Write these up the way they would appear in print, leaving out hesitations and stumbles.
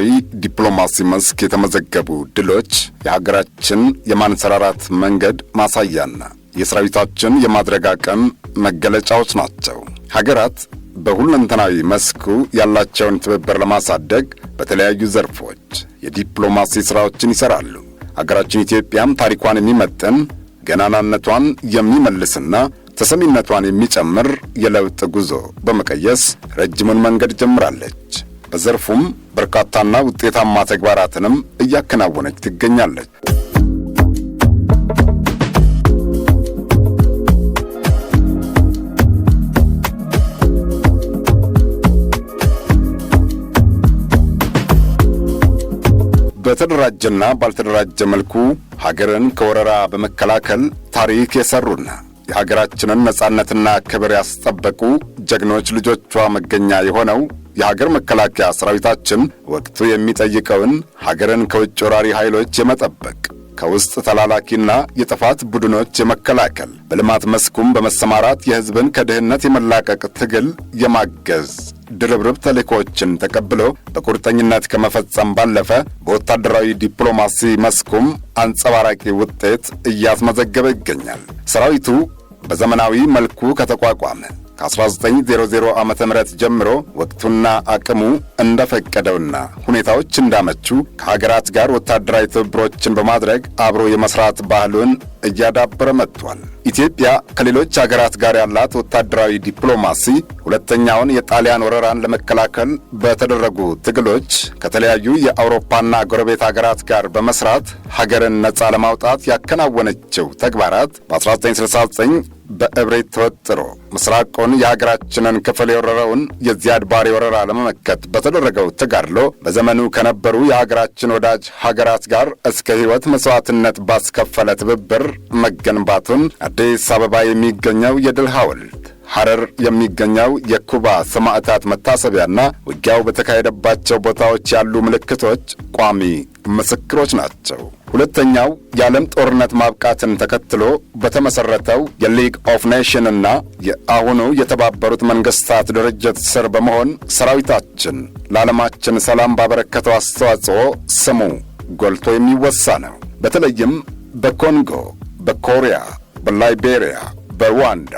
በወታደራዊ ዲፕሎማሲ መስክ የተመዘገቡ ድሎች የሀገራችን የማንሰራራት መንገድ ማሳያና የሰራዊታችን የማድረግ አቅም መገለጫዎች ናቸው። ሀገራት በሁለንተናዊ መስኩ ያላቸውን ትብብር ለማሳደግ በተለያዩ ዘርፎች የዲፕሎማሲ ሥራዎችን ይሠራሉ። ሀገራችን ኢትዮጵያም ታሪኳን የሚመጥን ገናናነቷን የሚመልስና ተሰሚነቷን የሚጨምር የለውጥ ጉዞ በመቀየስ ረጅሙን መንገድ ጀምራለች። በዘርፉም በርካታና ውጤታማ ተግባራትንም እያከናወነች ትገኛለች። በተደራጀና ባልተደራጀ መልኩ ሀገርን ከወረራ በመከላከል ታሪክ የሰሩና የሀገራችንን ነጻነትና ክብር ያስጠበቁ ጀግኖች ልጆቿ መገኛ የሆነው የሀገር መከላከያ ሰራዊታችን ወቅቱ የሚጠይቀውን ሀገርን ከውጭ ወራሪ ኃይሎች የመጠበቅ ከውስጥ ተላላኪና የጥፋት ቡድኖች የመከላከል በልማት መስኩም በመሰማራት የሕዝብን ከድህነት የመላቀቅ ትግል የማገዝ ድርብርብ ተልእኮችን ተቀብሎ በቁርጠኝነት ከመፈጸም ባለፈ በወታደራዊ ዲፕሎማሲ መስኩም አንጸባራቂ ውጤት እያስመዘገበ ይገኛል። ሰራዊቱ በዘመናዊ መልኩ ከተቋቋመ ከ1900 ዓመተ ምህረት ጀምሮ ወቅቱና አቅሙ እንደፈቀደውና ሁኔታዎች እንዳመቹ ከሀገራት ጋር ወታደራዊ ትብብሮችን በማድረግ አብሮ የመስራት ባህሉን እያዳበረ መጥቷል። ኢትዮጵያ ከሌሎች ሀገራት ጋር ያላት ወታደራዊ ዲፕሎማሲ ሁለተኛውን የጣሊያን ወረራን ለመከላከል በተደረጉ ትግሎች ከተለያዩ የአውሮፓና ጎረቤት ሀገራት ጋር በመስራት ሀገርን ነጻ ለማውጣት ያከናወነችው ተግባራት በ1969 በእብሪት ተወጥሮ ምስራቁን የሀገራችንን ክፍል የወረረውን የዚያድ ባሬ ወረራ ለመመከት በተደረገው ተጋድሎ በዘመኑ ከነበሩ የሀገራችን ወዳጅ ሀገራት ጋር እስከ ሕይወት መስዋዕትነት ባስከፈለ ትብብር መገንባቱን አዲስ አበባ የሚገኘው የድል ሐውልት፣ ሐረር የሚገኘው የኩባ ሰማዕታት መታሰቢያና ውጊያው በተካሄደባቸው ቦታዎች ያሉ ምልክቶች ቋሚ ምስክሮች ናቸው። ሁለተኛው የዓለም ጦርነት ማብቃትን ተከትሎ በተመሠረተው የሊግ ኦፍ ኔሽንና የአሁኑ የተባበሩት መንግሥታት ድርጅት ስር በመሆን ሰራዊታችን ለዓለማችን ሰላም ባበረከተው አስተዋጽኦ ስሙ ጎልቶ የሚወሳ ነው። በተለይም በኮንጎ፣ በኮሪያ፣ በላይቤሪያ፣ በሩዋንዳ፣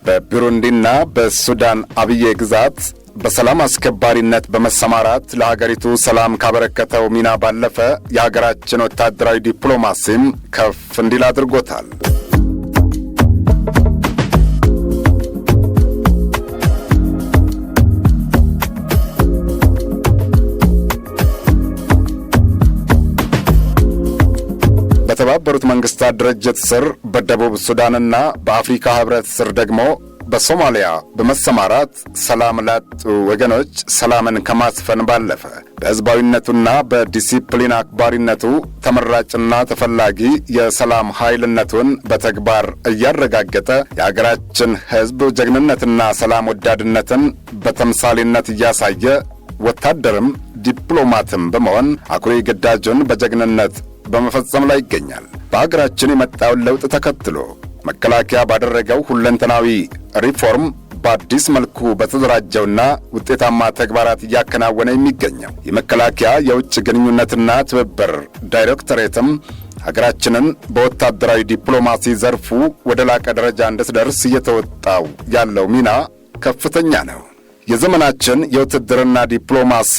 በቡሩንዲና በሱዳን አብዬ ግዛት በሰላም አስከባሪነት በመሰማራት ለሀገሪቱ ሰላም ካበረከተው ሚና ባለፈ የሀገራችን ወታደራዊ ዲፕሎማሲም ከፍ እንዲል አድርጎታል። በተባበሩት መንግሥታት ድርጅት ስር በደቡብ ሱዳንና በአፍሪካ ኅብረት ስር ደግሞ በሶማሊያ በመሰማራት ሰላም ላጡ ወገኖች ሰላምን ከማስፈን ባለፈ በሕዝባዊነቱና በዲሲፕሊን አክባሪነቱ ተመራጭና ተፈላጊ የሰላም ኃይልነቱን በተግባር እያረጋገጠ የአገራችን ሕዝብ ጀግንነትና ሰላም ወዳድነትን በተምሳሌነት እያሳየ ወታደርም ዲፕሎማትም በመሆን አኩሪ ግዳጁን በጀግንነት በመፈጸም ላይ ይገኛል። በአገራችን የመጣውን ለውጥ ተከትሎ መከላከያ ባደረገው ሁለንተናዊ ሪፎርም በአዲስ መልኩ በተደራጀውና ውጤታማ ተግባራት እያከናወነ የሚገኘው የመከላከያ የውጭ ግንኙነትና ትብብር ዳይሬክቶሬትም ሀገራችንን በወታደራዊ ዲፕሎማሲ ዘርፉ ወደ ላቀ ደረጃ እንድትደርስ እየተወጣው ያለው ሚና ከፍተኛ ነው። የዘመናችን የውትድርና ዲፕሎማሲ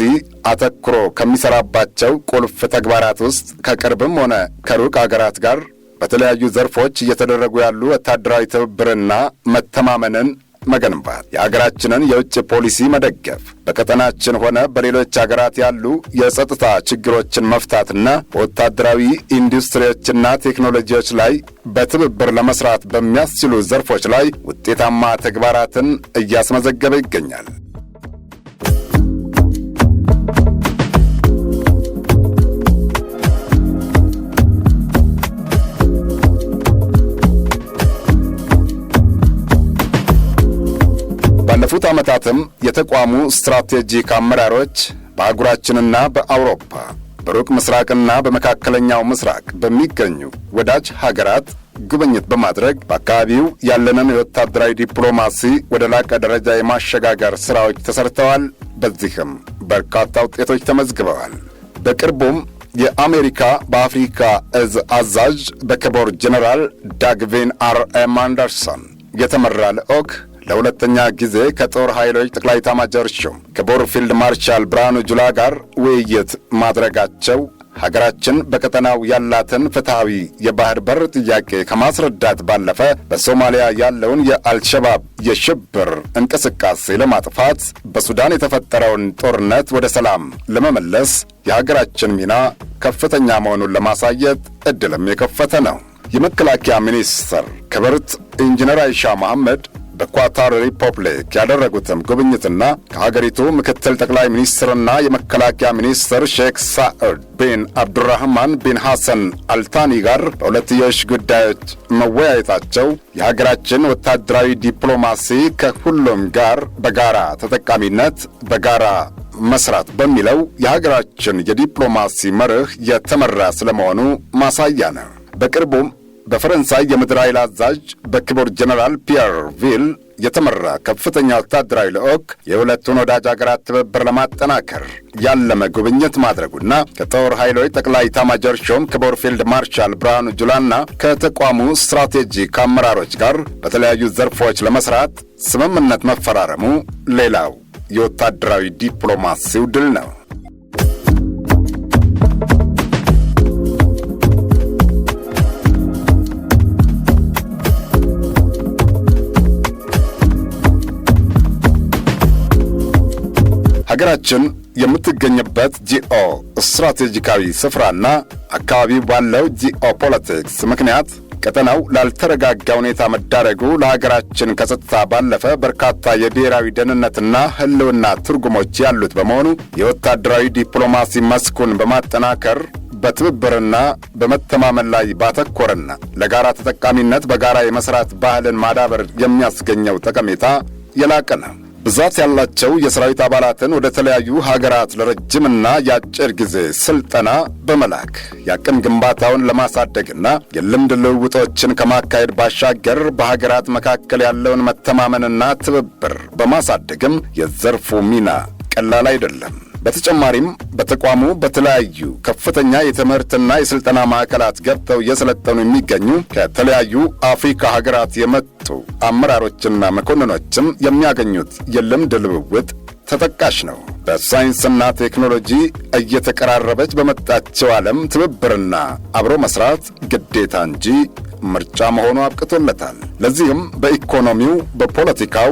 አተኩሮ ከሚሠራባቸው ቁልፍ ተግባራት ውስጥ ከቅርብም ሆነ ከሩቅ አገራት ጋር በተለያዩ ዘርፎች እየተደረጉ ያሉ ወታደራዊ ትብብርና መተማመንን መገንባት፣ የአገራችንን የውጭ ፖሊሲ መደገፍ፣ በቀጠናችን ሆነ በሌሎች አገራት ያሉ የጸጥታ ችግሮችን መፍታትና በወታደራዊ ኢንዱስትሪዎችና ቴክኖሎጂዎች ላይ በትብብር ለመስራት በሚያስችሉ ዘርፎች ላይ ውጤታማ ተግባራትን እያስመዘገበ ይገኛል። ባለፉት ዓመታትም የተቋሙ ስትራቴጂክ አመራሮች በአህጉራችንና በአውሮፓ በሩቅ ምስራቅና በመካከለኛው ምስራቅ በሚገኙ ወዳጅ ሀገራት ጉብኝት በማድረግ በአካባቢው ያለንን የወታደራዊ ዲፕሎማሲ ወደ ላቀ ደረጃ የማሸጋገር ሥራዎች ተሰርተዋል። በዚህም በርካታ ውጤቶች ተመዝግበዋል። በቅርቡም የአሜሪካ በአፍሪካ እዝ አዛዥ በክቡር ጄኔራል ዳግቪን አር.ኤም. አንደርሰን የተመራ ልዑክ ለሁለተኛ ጊዜ ከጦር ኃይሎች ጠቅላይ ኤታማዦር ሹም ክቡር ፊልድ ማርሻል ብርሃኑ ጁላ ጋር ውይይት ማድረጋቸው ሀገራችን በቀጠናው ያላትን ፍትሐዊ የባህር በር ጥያቄ ከማስረዳት ባለፈ በሶማሊያ ያለውን የአልሸባብ የሽብር እንቅስቃሴ ለማጥፋት በሱዳን የተፈጠረውን ጦርነት ወደ ሰላም ለመመለስ የሀገራችን ሚና ከፍተኛ መሆኑን ለማሳየት ዕድልም የከፈተ ነው። የመከላከያ ሚኒስትር ክብርት ኢንጂነር አይሻ መሐመድ በኳታር ሪፐብሊክ ያደረጉትም ጉብኝትና ከሀገሪቱ ምክትል ጠቅላይ ሚኒስትርና የመከላከያ ሚኒስትር ሼክ ሳዕድ ቢን አብዱራህማን ቢን ሐሰን አልታኒ ጋር በሁለትዮሽ ጉዳዮች መወያየታቸው የሀገራችን ወታደራዊ ዲፕሎማሲ ከሁሉም ጋር በጋራ ተጠቃሚነት በጋራ መስራት በሚለው የሀገራችን የዲፕሎማሲ መርህ የተመራ ስለመሆኑ ማሳያ ነው። በቅርቡም በፈረንሳይ የምድር ኃይል አዛዥ በክቡር ጄኔራል ፒየር ቪል የተመራ ከፍተኛ ወታደራዊ ልዑክ የሁለቱን ወዳጅ አገራት ትብብር ለማጠናከር ያለመ ጉብኝት ማድረጉና ከጦር ኃይሎች ጠቅላይ ኤታማዦር ሹም ክቡር ፊልድ ማርሻል ብርሃኑ ጁላና ከተቋሙ ስትራቴጂክ አመራሮች ጋር በተለያዩ ዘርፎች ለመስራት ስምምነት መፈራረሙ ሌላው የወታደራዊ ዲፕሎማሲው ድል ነው። ሀገራችን የምትገኝበት ጂኦ ስትራቴጂካዊ ስፍራና አካባቢው ባለው ጂኦ ፖለቲክስ ምክንያት ቀጠናው ላልተረጋጋ ሁኔታ መዳረጉ ለሀገራችን ከጸጥታ ባለፈ በርካታ የብሔራዊ ደህንነትና ሕልውና ትርጉሞች ያሉት በመሆኑ የወታደራዊ ዲፕሎማሲ መስኩን በማጠናከር በትብብርና በመተማመን ላይ ባተኮረና ለጋራ ተጠቃሚነት በጋራ የመስራት ባህልን ማዳበር የሚያስገኘው ጠቀሜታ የላቀ ነው። ብዛት ያላቸው የሰራዊት አባላትን ወደ ተለያዩ ሀገራት ለረጅምና የአጭር ጊዜ ስልጠና በመላክ የአቅም ግንባታውን ለማሳደግና የልምድ ልውውጦችን ከማካሄድ ባሻገር በሀገራት መካከል ያለውን መተማመንና ትብብር በማሳደግም የዘርፉ ሚና ቀላል አይደለም። በተጨማሪም በተቋሙ በተለያዩ ከፍተኛ የትምህርትና የሥልጠና ማዕከላት ገብተው እየሰለጠኑ የሚገኙ ከተለያዩ አፍሪካ ሀገራት የመጡ አመራሮችና መኮንኖችም የሚያገኙት የልምድ ልውውጥ ተጠቃሽ ነው። በሳይንስና ቴክኖሎጂ እየተቀራረበች በመጣቸው ዓለም ትብብርና አብሮ መስራት ግዴታ እንጂ ምርጫ መሆኑ አብቅቶለታል። ለዚህም በኢኮኖሚው፣ በፖለቲካው፣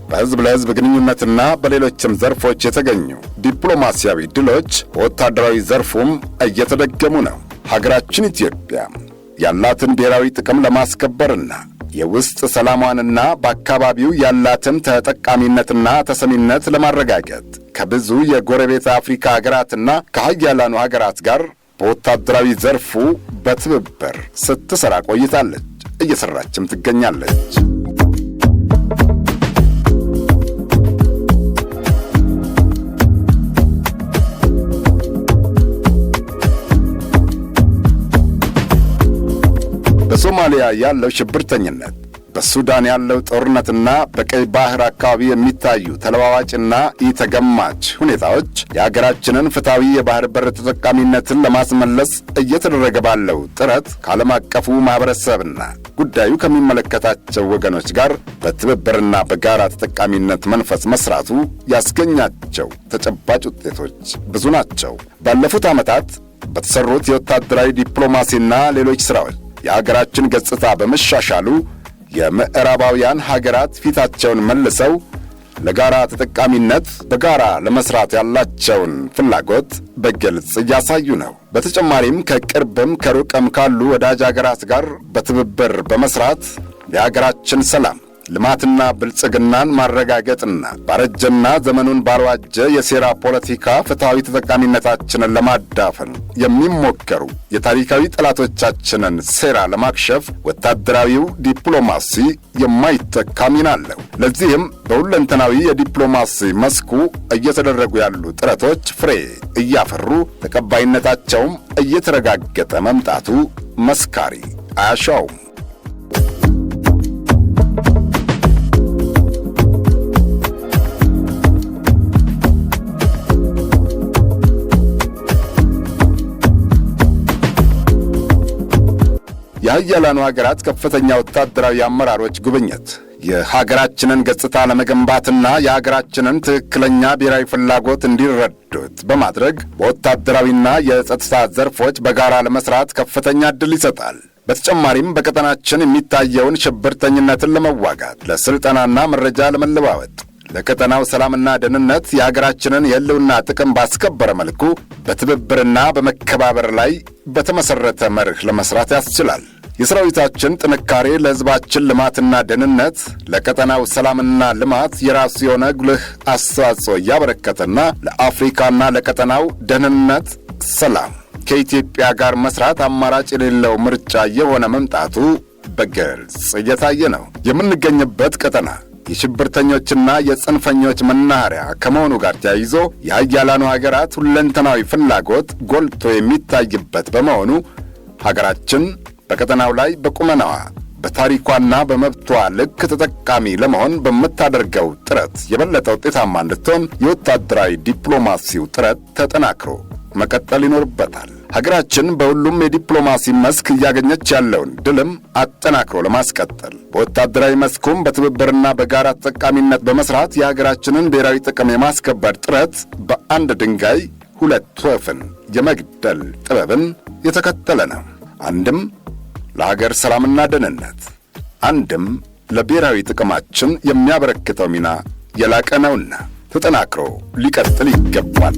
በሕዝብ ለሕዝብ ግንኙነትና በሌሎችም ዘርፎች የተገኙ ዲፕሎማሲያዊ ድሎች በወታደራዊ ዘርፉም እየተደገሙ ነው። ሀገራችን ኢትዮጵያ ያላትን ብሔራዊ ጥቅም ለማስከበርና የውስጥ ሰላሟንና በአካባቢው ያላትን ተጠቃሚነትና ተሰሚነት ለማረጋገጥ ከብዙ የጎረቤት አፍሪካ ሀገራትና ከሀያላኑ ሀገራት ጋር በወታደራዊ ዘርፉ በትብብር ስትሰራ ቆይታለች፣ እየሰራችም ትገኛለች። በሶማሊያ ያለው ሽብርተኝነት፣ በሱዳን ያለው ጦርነትና በቀይ ባህር አካባቢ የሚታዩ ተለዋዋጭና ኢተገማች ሁኔታዎች የሀገራችንን ፍትሐዊ የባህር በር ተጠቃሚነትን ለማስመለስ እየተደረገ ባለው ጥረት ከዓለም አቀፉ ማኅበረሰብና ጉዳዩ ከሚመለከታቸው ወገኖች ጋር በትብብርና በጋራ ተጠቃሚነት መንፈስ መስራቱ ያስገኛቸው ተጨባጭ ውጤቶች ብዙ ናቸው። ባለፉት ዓመታት በተሠሩት የወታደራዊ ዲፕሎማሲና ሌሎች ሥራዎች የሀገራችን ገጽታ በመሻሻሉ የምዕራባውያን ሀገራት ፊታቸውን መልሰው ለጋራ ተጠቃሚነት በጋራ ለመስራት ያላቸውን ፍላጎት በግልጽ እያሳዩ ነው። በተጨማሪም ከቅርብም ከሩቅም ካሉ ወዳጅ ሀገራት ጋር በትብብር በመስራት የሀገራችን ሰላም፣ ልማትና ብልጽግናን ማረጋገጥና ባረጀና ዘመኑን ባልዋጀ የሴራ ፖለቲካ ፍትሐዊ ተጠቃሚነታችንን ለማዳፈን የሚሞከሩ የታሪካዊ ጠላቶቻችንን ሴራ ለማክሸፍ ወታደራዊው ዲፕሎማሲ የማይተካ ሚና አለው። ለዚህም በሁለንተናዊ የዲፕሎማሲ መስኩ እየተደረጉ ያሉ ጥረቶች ፍሬ እያፈሩ ተቀባይነታቸውም እየተረጋገጠ መምጣቱ መስካሪ አያሻውም። የሀያላኑ ሀገራት ከፍተኛ ወታደራዊ አመራሮች ጉብኝት የሀገራችንን ገጽታ ለመገንባትና የሀገራችንን ትክክለኛ ብሔራዊ ፍላጎት እንዲረዱት በማድረግ በወታደራዊና የጸጥታ ዘርፎች በጋራ ለመስራት ከፍተኛ ዕድል ይሰጣል። በተጨማሪም በቀጠናችን የሚታየውን ሽብርተኝነትን ለመዋጋት ለስልጠናና መረጃ ለመለዋወጥ ለቀጠናው ሰላምና ደህንነት የሀገራችንን የሕልውና ጥቅም ባስከበረ መልኩ በትብብርና በመከባበር ላይ በተመሠረተ መርህ ለመሥራት ያስችላል። የሰራዊታችን ጥንካሬ ለሕዝባችን ልማትና ደህንነት፣ ለቀጠናው ሰላምና ልማት የራሱ የሆነ ጉልህ አስተዋጽኦ እያበረከተና ለአፍሪካና ለቀጠናው ደህንነት፣ ሰላም ከኢትዮጵያ ጋር መሥራት አማራጭ የሌለው ምርጫ የሆነ መምጣቱ በግልጽ እየታየ ነው። የምንገኝበት ቀጠና የሽብርተኞችና የጽንፈኞች መናኸሪያ ከመሆኑ ጋር ተያይዞ የሀያላኑ ሀገራት ሁለንተናዊ ፍላጎት ጎልቶ የሚታይበት በመሆኑ ሀገራችን በቀጠናው ላይ በቁመናዋ በታሪኳና በመብቷ ልክ ተጠቃሚ ለመሆን በምታደርገው ጥረት የበለጠ ውጤታማ እንድትሆን የወታደራዊ ዲፕሎማሲው ጥረት ተጠናክሮ መቀጠል ይኖርበታል። ሀገራችን በሁሉም የዲፕሎማሲ መስክ እያገኘች ያለውን ድልም አጠናክሮ ለማስቀጠል በወታደራዊ መስኩም በትብብርና በጋራ ተጠቃሚነት በመስራት የሀገራችንን ብሔራዊ ጥቅም የማስከበር ጥረት በአንድ ድንጋይ ሁለት ወፍን የመግደል ጥበብን የተከተለ ነው። አንድም ለሀገር ሰላምና ደህንነት፣ አንድም ለብሔራዊ ጥቅማችን የሚያበረክተው ሚና የላቀ ነውና ተጠናክሮ ሊቀጥል ይገባል።